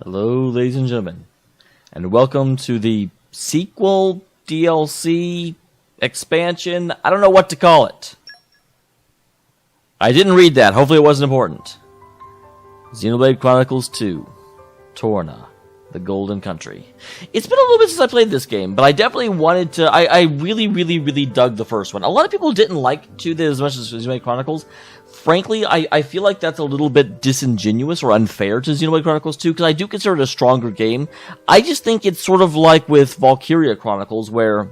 Hello, ladies and gentlemen, and welcome to the sequel, DLC, expansion. I don't know what to call it. I didn't read that. Hopefully it wasn't important. Xenoblade Chronicles 2, Torna, the Golden Country. It's been a little bit since I played this game, but I definitely wanted to... I really dug the first one. A lot of people didn't like 2 as much as Xenoblade Chronicles. Frankly, I feel like that's a little bit disingenuous or unfair to Xenoblade Chronicles 2, because I do consider it a stronger game. I just think it's sort of like with Valkyria Chronicles, where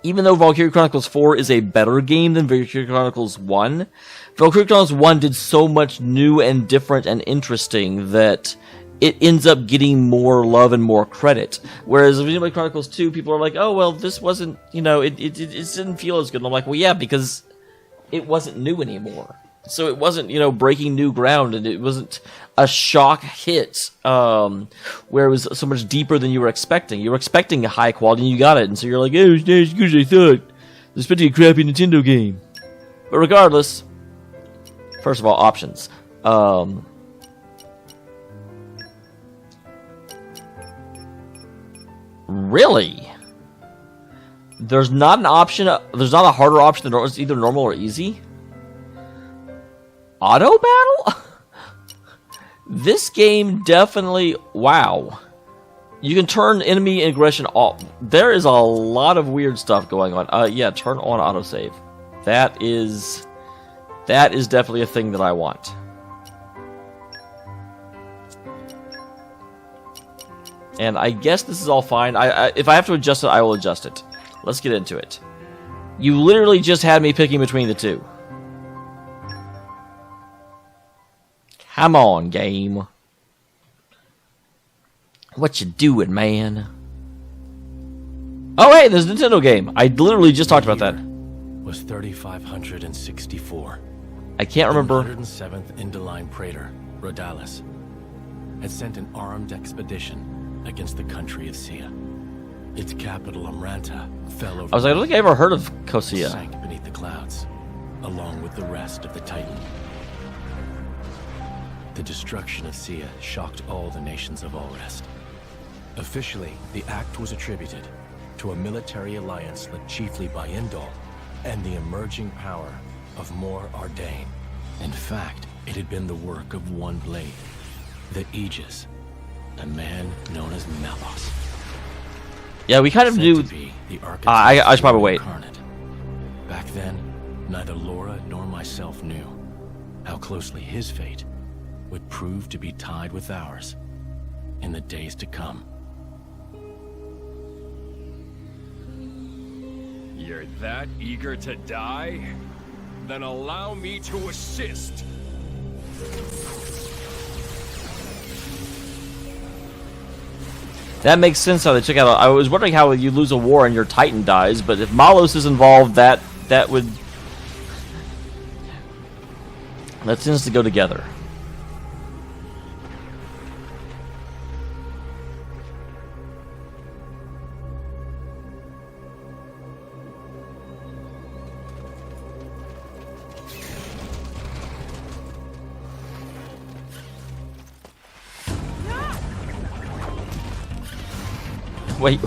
even though Valkyria Chronicles 4 is a better game than Valkyria Chronicles 1, Valkyria Chronicles 1 did so much new and different and interesting that it ends up getting more love and more credit. Whereas Xenoblade Chronicles 2, people are like, oh, well, this wasn't, it didn't feel as good. And I'm like, well, yeah, because it wasn't new anymore. So it wasn't, breaking new ground, and it wasn't a shock hit, where it was so much deeper than you were expecting. You were expecting a high quality, and you got it, and so you're like, oh, it's not as good as I thought. It's pretty a crappy Nintendo game. But regardless, first of all, options. Really? There's not an option, there's not a harder option than it's either normal or easy? Auto battle? This game definitely... Wow. You can turn enemy aggression off. There is a lot of weird stuff going on. Yeah, turn on autosave. That is definitely a thing that I want. And I guess this is all fine. If I have to adjust it, I will adjust it. Let's get into it. You literally just had me picking between the two. Come on, game. What you doing, man? Oh, hey, there's a Nintendo game. I literally just talked about that. Was 3564. I can't remember. 107th Indoline Praetor, Rhodalis, had sent an armed expedition against the country of Sia. Its capital, Amranta, fell over. I was like, I don't think I ever heard of Kosia. Sank beneath the clouds, along with the rest of the Titan. The destruction of Sia shocked all the nations of Allrest. Officially, the act was attributed to a military alliance led chiefly by Indol and the emerging power of Mor Ardain. In fact, it had been the work of one blade, the Aegis, a man known as Malos. Yeah, we kind of knew. I should probably wait. Back then, neither Lora nor myself knew how closely his fate would prove to be tied with ours in the days to come. You're that eager to die? Then allow me to assist. That makes sense how they took out. I was wondering how you lose a war and your Titan dies, but if Malos is involved, that would... That tends to go together. Wait.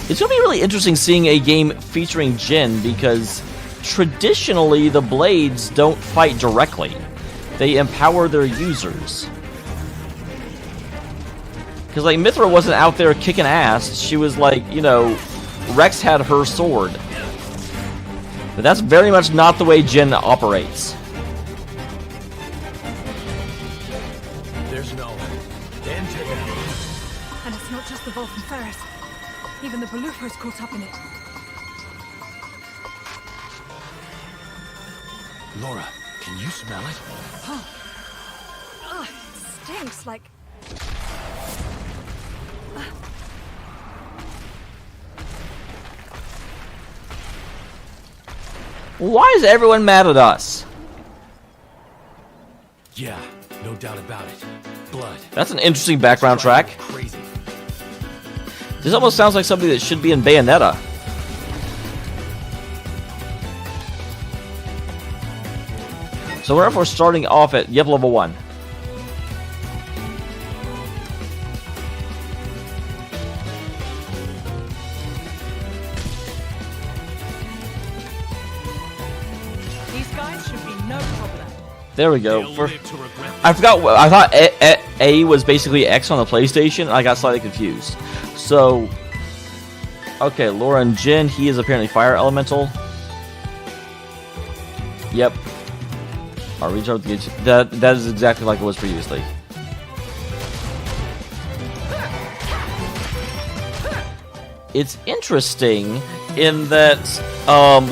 It's going to be really interesting seeing a game featuring Jin, because traditionally the blades don't fight directly. They empower their users. Because, like, Mithra wasn't out there kicking ass. She was like, Rex had her sword. But that's very much not the way Jin operates. There's no end to them. And it's not just the Vulcan Ferris. Even the Belupo's caught up in it. Lora, can you smell it? Huh. Ugh, it stinks like... Why is everyone mad at us? Yeah, no doubt about it. Blood. That's an interesting background track. Crazy. This almost sounds like something that should be in Bayonetta. So we're starting off at, yep, level 1. These guys should be no problem. There we go. I forgot. I thought A was basically X on the PlayStation, and I got slightly confused. So, okay, Lora and Jin. He is apparently fire elemental. Yep. Our recharge gauge. That is exactly like it was previously. It's interesting in that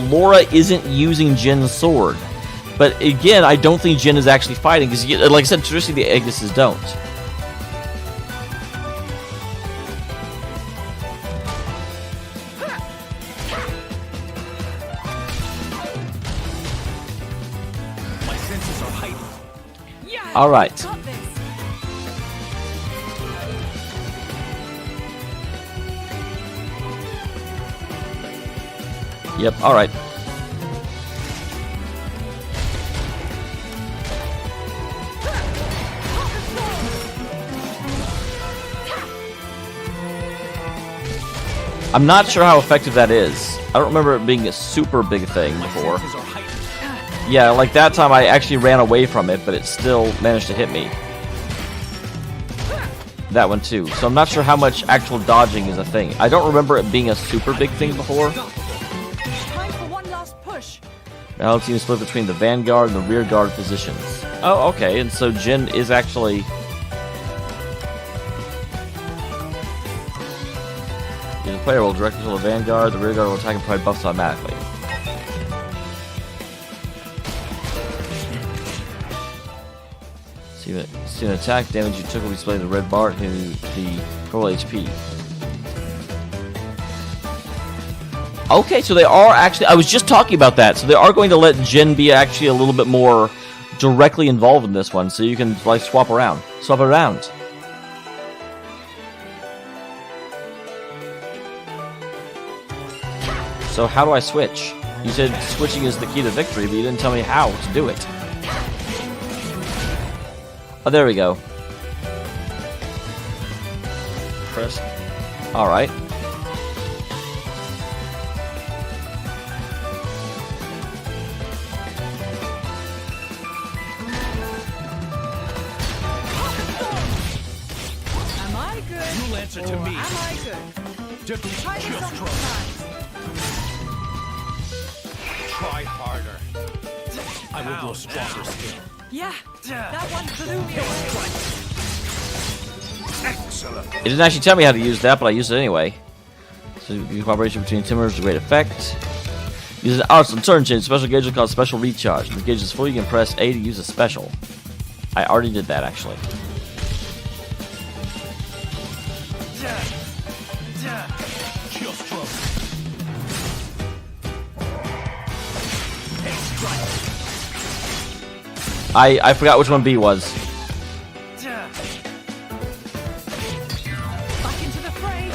Lora isn't using Jin's sword. But again, I don't think Jin is actually fighting, because, like I said, traditionally the Agneses don't. My senses are heightened. Yeah. All right. Got this. Yep, all right. I'm not sure how effective that is. I don't remember it being a super big thing before. Yeah, like that time I actually ran away from it, but it still managed to hit me. That one too. So I'm not sure how much actual dodging is a thing. I don't remember it being a super big thing before. Time for one last push. Now the team is split between the vanguard and the rear guard positions. Oh, okay, and so Jin is actually... The player will direct control the vanguard, the rear guard will attack and provide buffs automatically. See an attack damage you took will be displayed in the red bar to the total HP. Okay, so they are actually... I was just talking about that. So they are going to let Jin be actually a little bit more directly involved in this one, so you can like swap around. Swap it around. So how do I switch? You said switching is the key to victory, but you didn't tell me how to do it. Oh, there we go. Press. Alright. Am I good? You'll answer to Or me. am I good? Just Try this on for size. try harder. I will grow stronger still. Yeah, that one blew me away. Excellent. It didn't actually tell me how to use that, but I used it anyway. So the cooperation between Timers is a great effect. Use an awesome turn change. Special gauge will cause special recharge. When the gauge is full, you can press A to use a special. I already did that, actually. Just drop. I forgot which one B was. Back into the fray.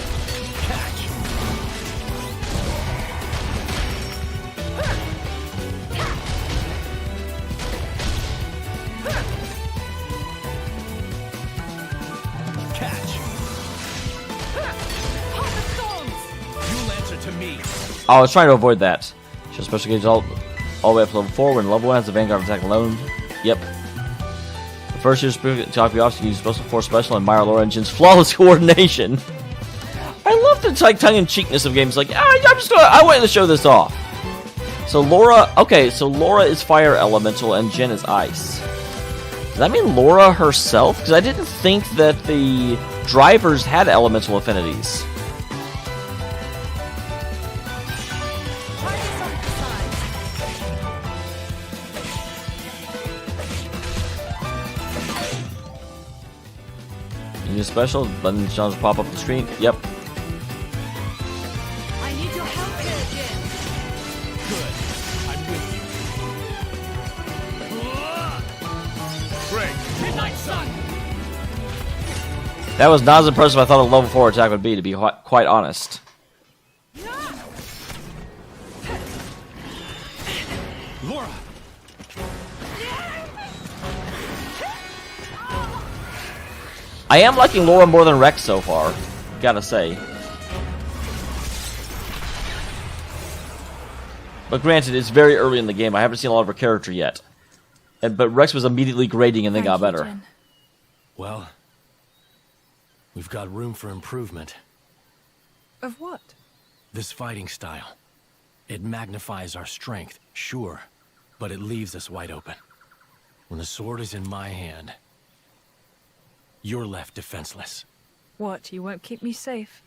Heart of Thorns. You'll answer to me. Oh, I was trying to avoid that. Show special gauge all the way up to level 4. When level 1 has the Vanguard attack alone. Yep. The first year's talk we also use special force special and Myra Lora and Jin's flawless coordination. I love the tongue-in-cheekness of games like, I wanted to show this off. So Lora, okay, so Lora is fire elemental and Jin is ice. Does that mean Lora herself? Because I didn't think that the drivers had elemental affinities. Try this on for size. Use special, button challenge pop up the screen. Yep. I need your help here, Jin. Good. I'm with you. Great. Midnight Sun. That was not as impressive as I thought a level 4 attack would be, to be quite honest. Lora. I am liking Lora more than Rex so far, gotta say. But granted, it's very early in the game. I haven't seen a lot of her character yet. But Rex was immediately grading and then got better. Jin. Well, we've got room for improvement. Of what? This fighting style. It magnifies our strength, sure, but it leaves us wide open. When the sword is in my hand, you're left defenseless. What, you won't keep me safe?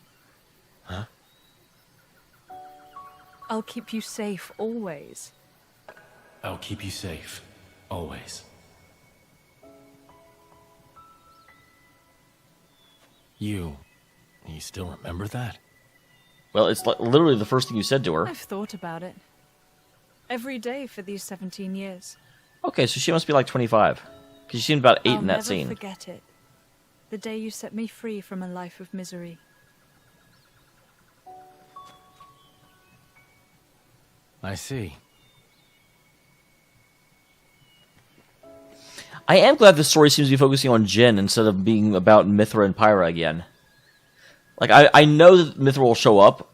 Huh? I'll keep you safe, always. I'll keep you safe, always. You still remember that? Well, it's like literally the first thing you said to her. I've thought about it. Every day for these 17 years. Okay, so she must be like 25. Because she seemed about 8 in that I'll scene. never forget it. The day you set me free from a life of misery. I see. I am glad this story seems to be focusing on Jin instead of being about Mithra and Pyra again. Like, I know that Mithra will show up.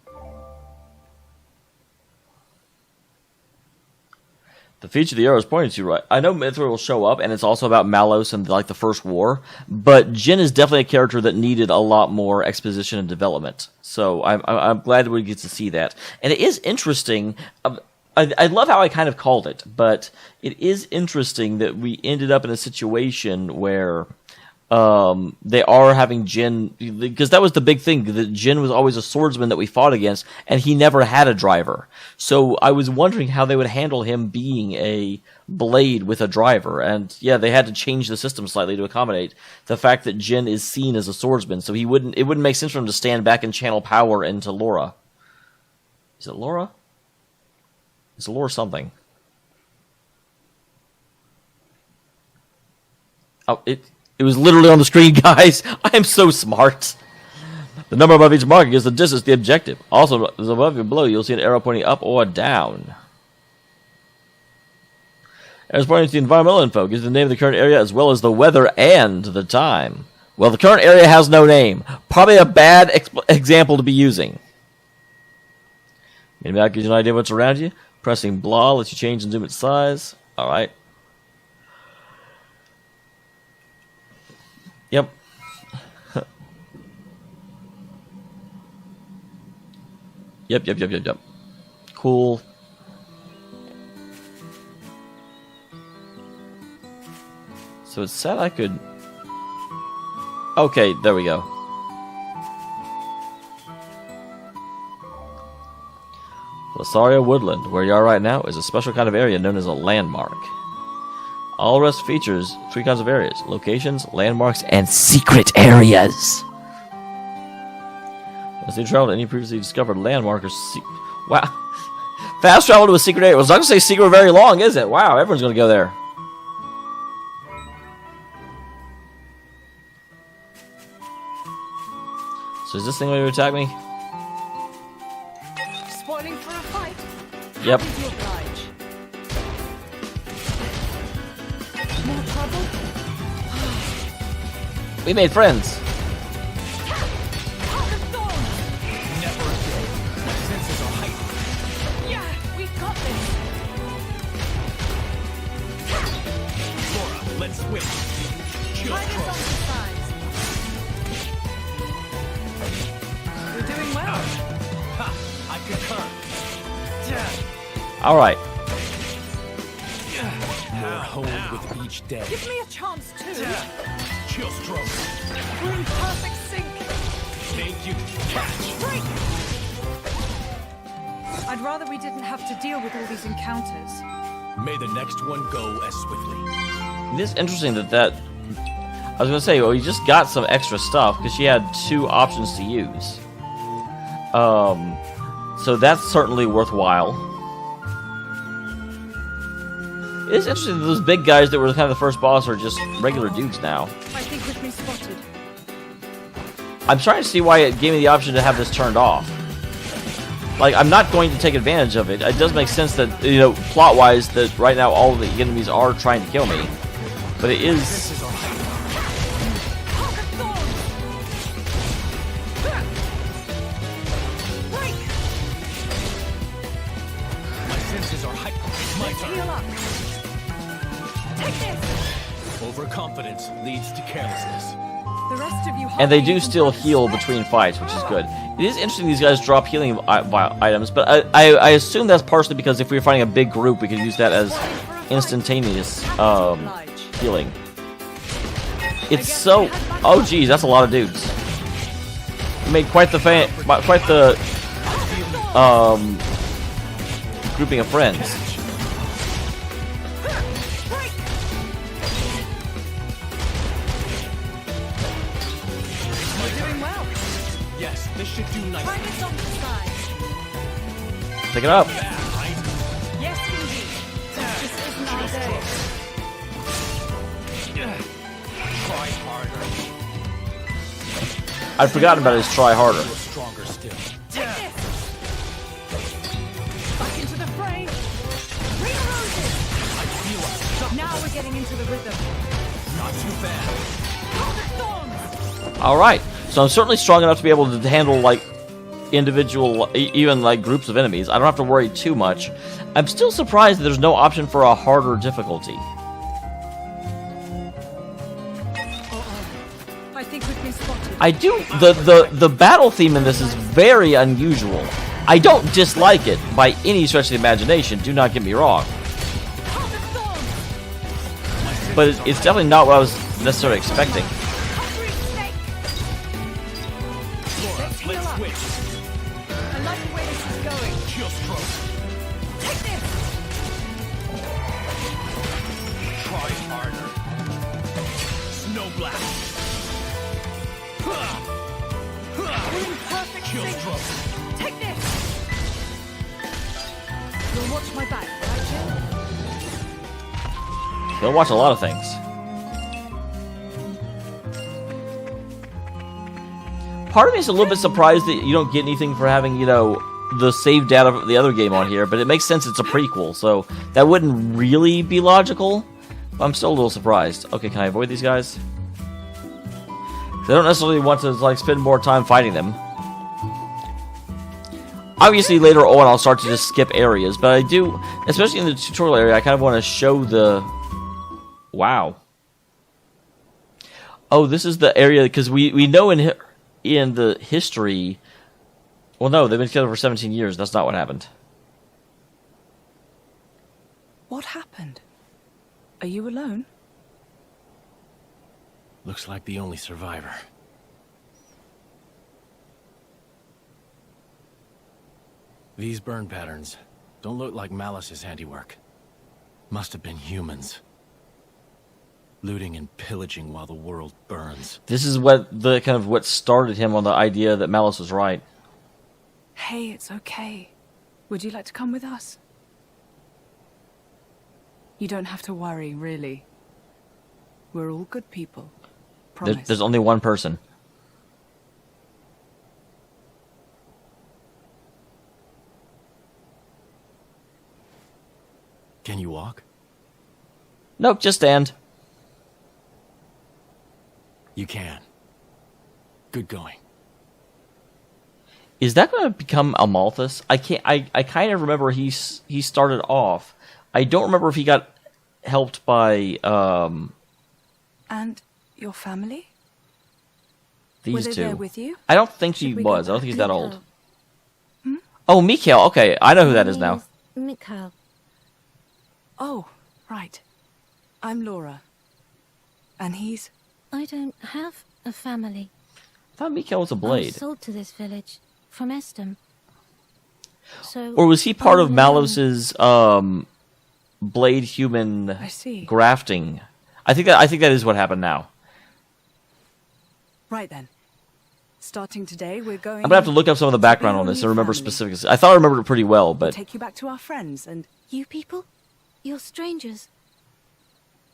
The feature the arrow is pointing to, right? I know Mithra will show up, and it's also about Malos and, like, the First War. But Jin is definitely a character that needed a lot more exposition and development. So I'm glad we get to see that. And it is interesting. I love how I kind of called it, but it is interesting that we ended up in a situation where they are having Jin, because that was the big thing, that Jin was always a swordsman that we fought against, and he never had a driver. So I was wondering how they would handle him being a blade with a driver, and yeah, they had to change the system slightly to accommodate the fact that Jin is seen as a swordsman, so it wouldn't make sense for him to stand back and channel power into Lora. Is it Lora? It's Lora something. Oh, it was literally on the screen, guys. I am so smart. The number above each marking is the distance, the objective. Also, as above and below, you'll see an arrow pointing up or down. Arrows pointing to the environmental info gives the name of the current area as well as the weather and the time. Well, the current area has no name. Probably a bad example to be using. Maybe that gives you an idea of what's around you. Pressing blah lets you change and zoom its size. Alright. Yep. Yep. Cool. So it said I could... Okay, there we go. Lasaria Woodland, where you are right now, is a special kind of area known as a landmark. All rest features 3 kinds of areas: locations, landmarks, and secret areas. As they travel to any previously discovered landmark or wow. Fast travel to a secret area. Well, it's not going to say secret very long, is it? Wow, everyone's going to go there. So is this thing going to attack me? Spoiling for a fight? Yep. Happy to oblige. More trouble? We made friends. Heart of Thorns! Never again. My senses are heightened. Yeah, we got this! Lora, let's switch. Shield Minus on cross. the sides. We're doing well. Ha! I concur. All right. More honed with each day. Give me a chance too. Chill stroke. We're in perfect sync. Thank you. Catch. Break! I'd rather we didn't have to deal with all these encounters. May the next one go as swiftly. It is interesting that I was going to say, well, you just got some extra stuff because she had 2 options to use. So that's certainly worthwhile. It is interesting that those big guys that were kind of the first boss are just regular dudes now. I think we've been spotted. I'm trying to see why it gave me the option to have this turned off. Like, I'm not going to take advantage of it. It does make sense that, you know, plot-wise, that right now all of the enemies are trying to kill me. But it is... Heart of Thorns! heal up. Take this. Overconfidence leads to carelessness. The rest of you. And they do still heal between fights, which is good. It is interesting these guys drop healing items, but I assume that's partially because if we were fighting a big group, we could use that as instantaneous healing. It's so... Oh, geez, that's a lot of dudes. You made quite the grouping of friends. Yes, this should do nicely. Pick it up. Yes, indeed. This isn't our day. Try harder. I'd forgotten about his try harder. Stronger still. Take this. Back into the fray. Ring of roses. I feel unstoppable. Now we're getting into the rhythm. Not too bad. Hold the thorns. All right. So I'm certainly strong enough to be able to handle, like, individual, even, like, groups of enemies. I don't have to worry too much. I'm still surprised that there's no option for a harder difficulty. I think we've been spotted. I do... The battle theme in this is very unusual. I don't dislike it by any stretch of the imagination. Do not get me wrong. Hold the thorns. But it's definitely not what I was necessarily expecting. Hungry snake. Let's heal up. Switch. I like the way this is going. Chill stroke. Take this. Try harder. Snow blast. We're in perfect Chill sync. stroke. Take this. You'll watch my back, right, Jin? They'll watch a lot of things. Part of me is a little bit surprised that you don't get anything for having, you know, the save data of the other game on here, but it makes sense it's a prequel, so that wouldn't really be logical. I'm still a little surprised. Okay, can I avoid these guys? 'Cause I don't necessarily want to, like, spend more time fighting them. Obviously, later on, I'll start to just skip areas, but I do, especially in the tutorial area, I kind of want to show the... Wow. Oh, this is the area, because we know in the history... Well, no, they've been together for 17 years. That's not what happened. What happened? Are you alone? Looks like the only survivor. These burn patterns don't look like Malice's handiwork. Must have been humans. Looting and pillaging while the world burns. This is what started him on the idea that Malice was right. Hey, it's okay. Would you like to come with us? You don't have to worry, really. We're all good people. Promise. There's only one person. Can you walk? Nope, just stand. You can. Good going. Is that going to become Amalthus? I can't. I kind of remember he started off. I don't remember if he got helped by And your family? these Were they two. there with you? I don't think he Should we go was. I don't think he's that back? old. Oh, Mikhail. Okay, I know who that is now. Mikhail. Oh, right. I'm Lora. And he's... I don't have a family. I thought Mikhail was a I was blade. sold to this village from Estem. So Or was he part I'm of alone. Malus's blade human I see. grafting? I think that is what happened now. Right then. Starting today, we're going... I'm gonna have to look up some of the background on this and remember specifics. I thought I remembered it pretty well, but Take you back to our friends and... You people? You're strangers.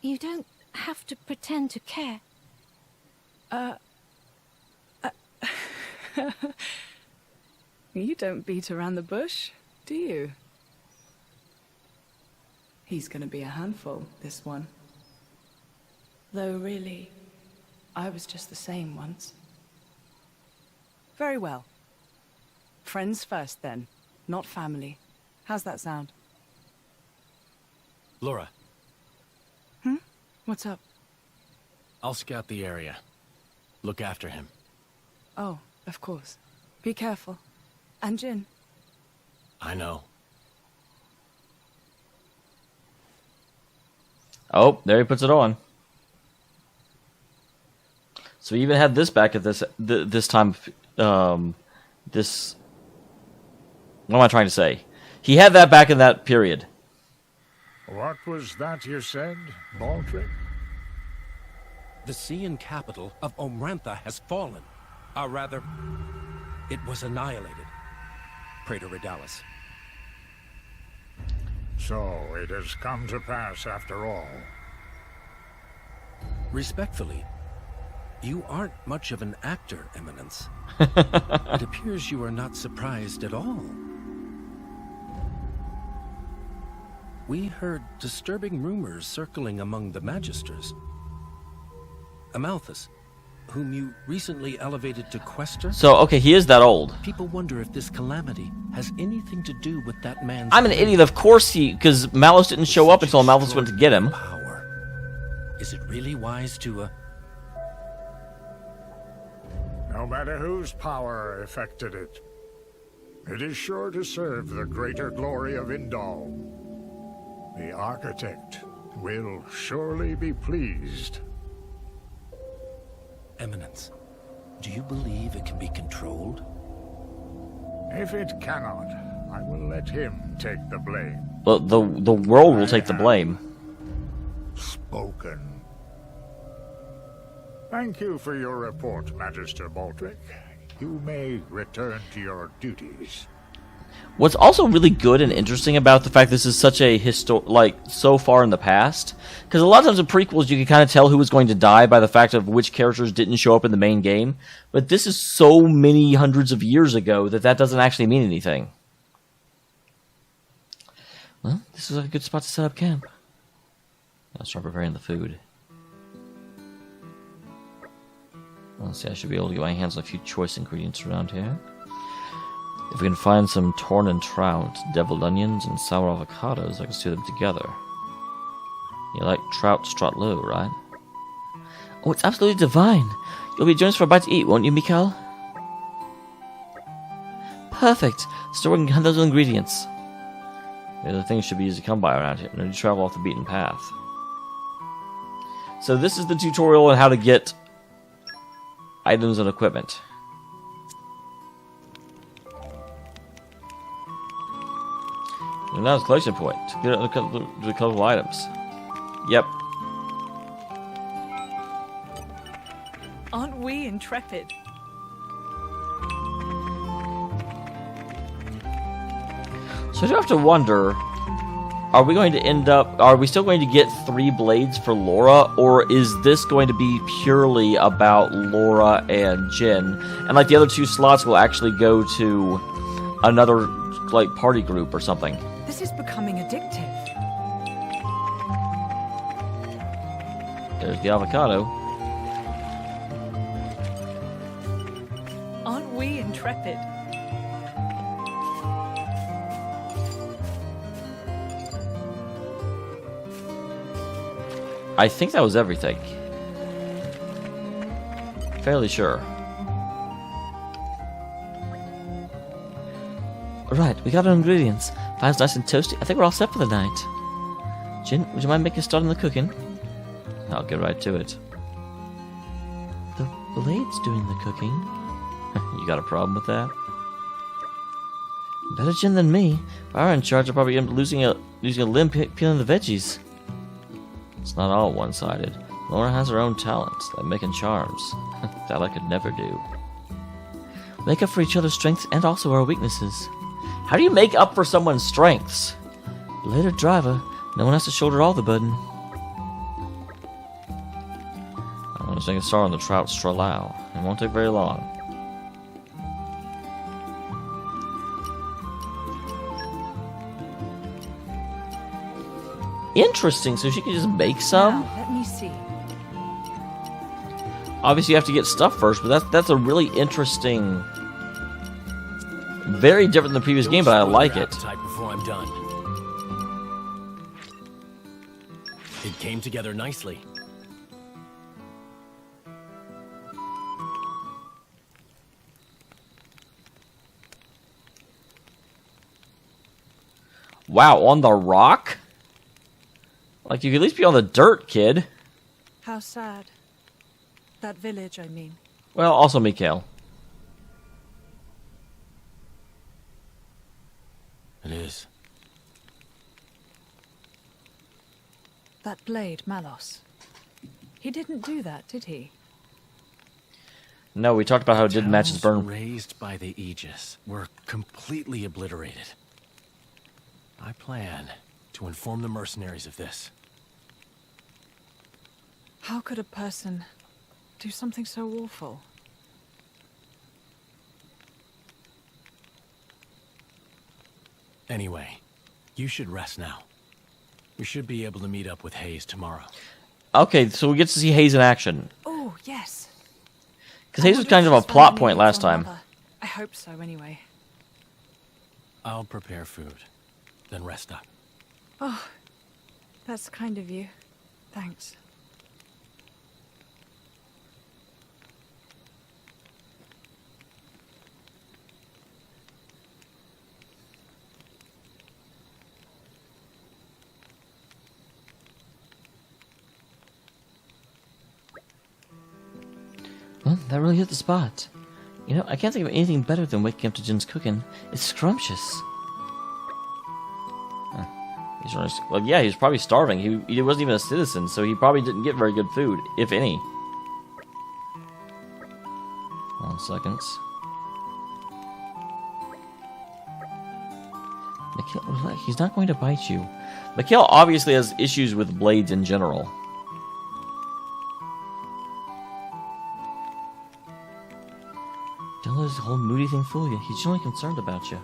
You don't have to pretend to care. You don't beat around the bush, do you? He's gonna be a handful, this one. Though really, I was just the same once. Very well. Friends first then, not family. How's that sound? Lora, What's up? I'll scout the area. Look after him. Oh, of course. Be careful. And Jin. I know. Oh, there he puts it on. So we even had this back at this time. This. What am I trying to say? He had that back in that period. What was that you said, Baldric? The Cian capital of Omrantha has fallen. Or rather, it was annihilated. Praetor Redalis. So it has come to pass after all. Respectfully, you aren't much of an actor, Eminence. It appears you are not surprised at all. We heard disturbing rumors circling among the Magisters. Amalthus, whom you recently elevated to Quester. So, okay, he is that old. People wonder if this calamity has anything to do with that man's... I'm an idiot, of course because Malos didn't show up until Amalthus went to get him. Power. Is it really wise to, No matter whose power affected it, it is sure to serve the greater glory of Indal. The architect will surely be pleased. Eminence, do you believe it can be controlled? If it cannot, I will let him take the blame. Well, the world will take the blame. Spoken. Thank you for your report, Magister Baldric. You may return to your duties. What's also really good and interesting about the fact this is such a so far in the past, because a lot of times in prequels you can kind of tell who was going to die by the fact of which characters didn't show up in the main game, but this is so many hundreds of years ago that doesn't actually mean anything. Well, this is a good spot to set up camp. I'll start preparing the food. Let's see, I should be able to get my hands on a few choice ingredients around here. If we can find some Torna trout, deviled onions, and sour avocados, I can stew them together. You like trout strotlo, right? Oh, it's absolutely divine! You'll be joining us for a bite to eat, won't you, Mikhail? Perfect! So we can hunt those ingredients. The other things should be easy to come by around here. No need to travel off the beaten path. So this is the tutorial on how to get items and equipment. And now it's collection point. To get the collectible items. Yep. Aren't we intrepid? So I do have to wonder, are we still going to get 3 blades for Lora, or is this going to be purely about Lora and Jin? And like the other 2 slots will actually go to another like party group or something. This is becoming addictive. There's the avocado. Aren't we intrepid? I think that was everything. Fairly sure. Right, we got our ingredients. Fine's nice and toasty. I think we're all set for the night. Jin, would you mind making a start on the cooking? I'll get right to it. The blade's doing the cooking. You got a problem with that? Better Jin than me. If I were in charge, I'd probably end up losing a limb peeling the veggies. It's not all one-sided. Lora has her own talents, like making charms. That I could never do. Make up for each other's strengths and also our weaknesses. How do you make up for someone's strengths? Later driver, no one has to shoulder all the burden. I'm going to make a start on the trout stralau. It won't take very long. Interesting, so she can just make some? Now, let me see. Obviously you have to get stuff first, but that's a really interesting... Very different than the previous game, but I like it. Before I'm done. It came together nicely. Wow, on the rock? Like, you could at least be on the dirt, kid. How sad. That village, I mean. Well, also Mikhail. It is. That blade, Malos. He didn't do that, did he? No, we talked about how it didn't match his Towns burn. raised by the Aegis were completely obliterated. I plan to inform the mercenaries of this. How could a person do something so awful? Anyway, you should rest now. We should be able to meet up with Hayes tomorrow. Okay, so we get to see Hayes in action. Oh, yes. Because Hayes was kind of a plot point last time. I hope so, anyway. I'll prepare food, then rest up. Oh, that's kind of you. Thanks. Well, that really hit the spot. You know, I can't think of anything better than waking up to Jin's cooking. It's scrumptious. Huh. Well, yeah, he was probably starving. He wasn't even a citizen, so he probably didn't get very good food, if any. 1 second. Mikhail, relax. He's not going to bite you. Mikhail obviously has issues with blades in general. Don't let this whole moody thing fool you. He's generally concerned about you.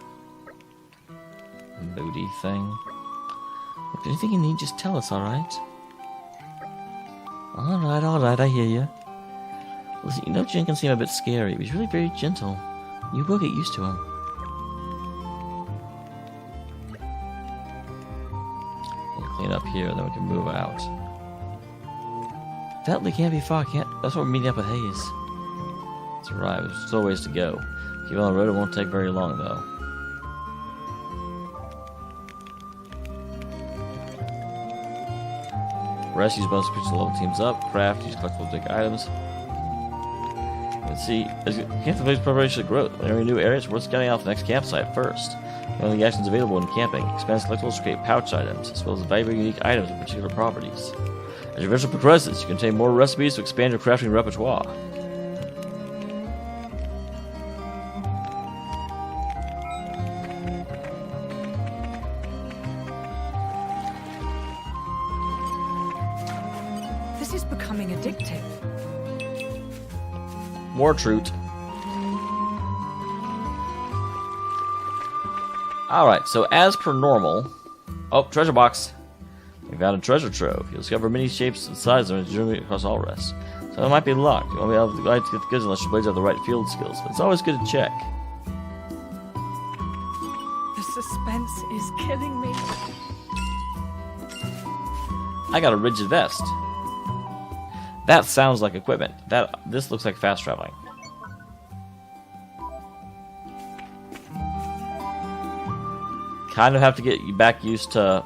Moody thing. If there's anything you need, just tell us, alright? Alright, I hear you. Listen, you know Jin can seem a bit scary, but he's really very gentle. You will get used to him. We'll clean up here, and then we can move out. That can't be far, that's where we're meeting up with Hayes. That's right, there's still a ways to go. Keep on the road, it won't take very long, though. Rest, use bonus creatures to level teams up. Craft, use collectible big items. Let's see, camp the place preparation of growth. Whenever new areas, worth scouting out the next campsite first. One of the actions available in camping. Expand collectibles to create pouch items, as well as valuable unique items with particular properties. As your adventure progresses, you can obtain more recipes to expand your crafting repertoire. This is becoming addictive. More truth. Alright, so as per normal... Oh, treasure box. We found a treasure trove. You'll discover many shapes and sizes and journey across all rests. So it might be locked. You won't be able to get the goods unless your blades have the right field skills. But it's always good to check. The suspense is killing me. I got a rigid vest. That sounds like equipment. This looks like fast traveling. Kind of have to get you back used to...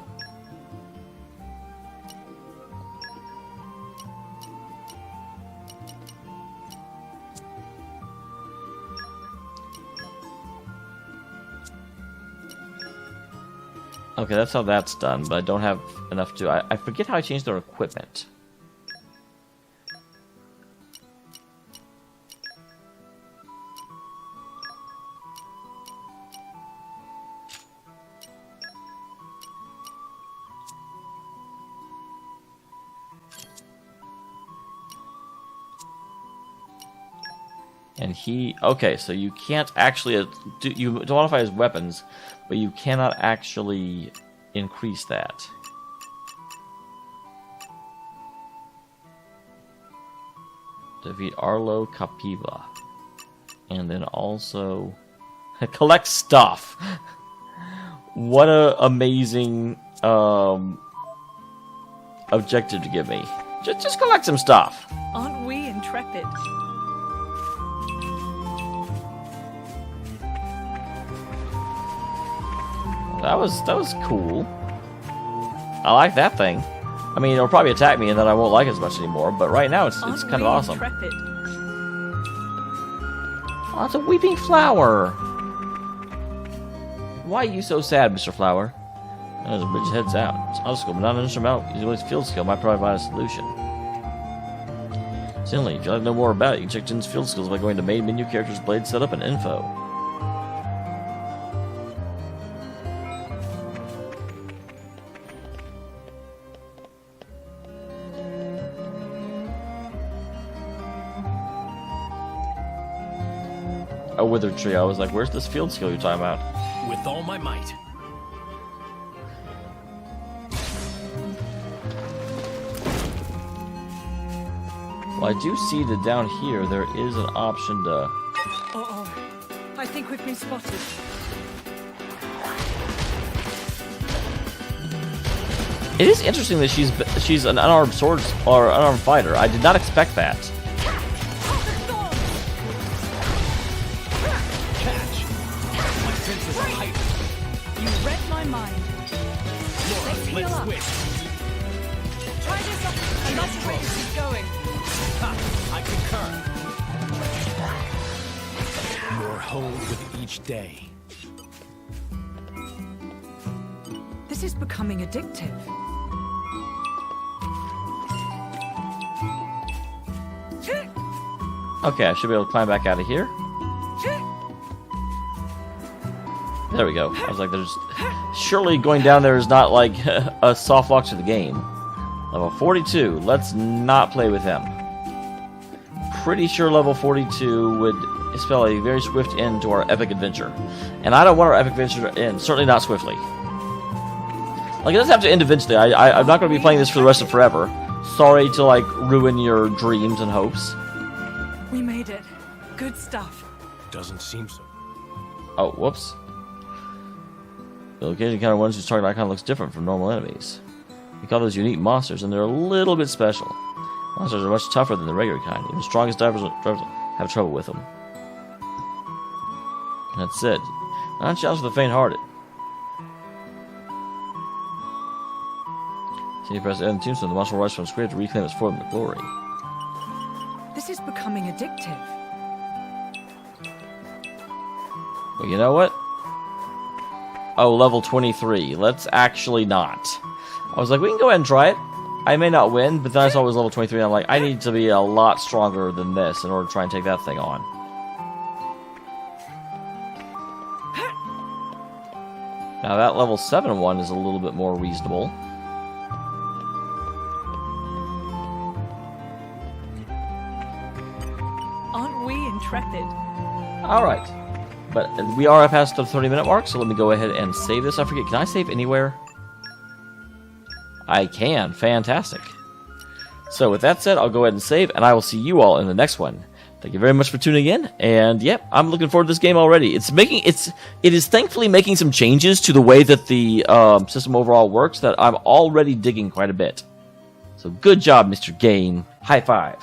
Okay, that's how that's done, but I don't have enough to... I forget how I changed their equipment. And okay, so you can't actually, you modify his weapons, but you cannot actually increase that. Defeat Arlo Capiva. And then also, collect stuff. What a amazing, objective to give me? Just collect some stuff. Aren't we intrepid? That was cool. I like that thing. I mean, it'll probably attack me and then I won't like it as much anymore, but right now it's kind of awesome. Intrepid? Oh, it's a weeping flower. Why are you so sad, Mr. Flower? As the bridge heads out. It's obstacle, but not an instrumental. Using his field skill might provide a solution. Certainly, if you'd like to know more about it, you can check Jin's field skills by going to main menu, characters, blade setup, and info. A withered tree. I was like, where's this field skill you're talking about? With all my might. Well, I do see that down here there is an option to... Uh-oh. I think we've been spotted. It is interesting that she's an unarmed swords or unarmed fighter. I did not expect that. Catch! My senses are heightened. You read my mind. Let's heal Let's up. switch. Try this up. And that's the way to keep going. Ha! I concur. More hold with each day. This is becoming addictive. Okay, I should be able to climb back out of here. There we go. I was like, there's... Surely going down there is not like a soft walk to the game. Level 42. Let's not play with him. Pretty sure level 42 would spell a very swift end to our epic adventure. And I don't want our epic adventure to end. Certainly not swiftly. Like, it doesn't have to end eventually. I'm not going to be playing this for the rest of forever. Sorry to, like, ruin your dreams and hopes. We made it. Good stuff. Doesn't seem so. Oh, whoops. The location encounter ones whose target icon looks different from normal enemies. We call those unique monsters, and they're a little bit special. Monsters are much tougher than the regular kind. Even the strongest divers have trouble with them. That's it. Not a challenge for the faint-hearted. Continue to press N tombstone. The monster will rise from its grave to reclaim its form of glory. This is becoming addictive. Well, you know what? Oh, level 23. Let's actually not. I was like, we can go ahead and try it. I may not win, but then I saw it was level 23, and I'm like, I need to be a lot stronger than this in order to try and take that thing on. Now, that level 7 one is a little bit more reasonable. Aren't we intrepid? Alright. But we are past the 30-minute mark, so let me go ahead and save this. I forget, can I save anywhere? I can. Fantastic. So with that said, I'll go ahead and save, and I will see you all in the next one. Thank you very much for tuning in, and yep, I'm looking forward to this game already. It is thankfully making some changes to the way that the system overall works that I'm already digging quite a bit. So good job, Mr. Game. High five.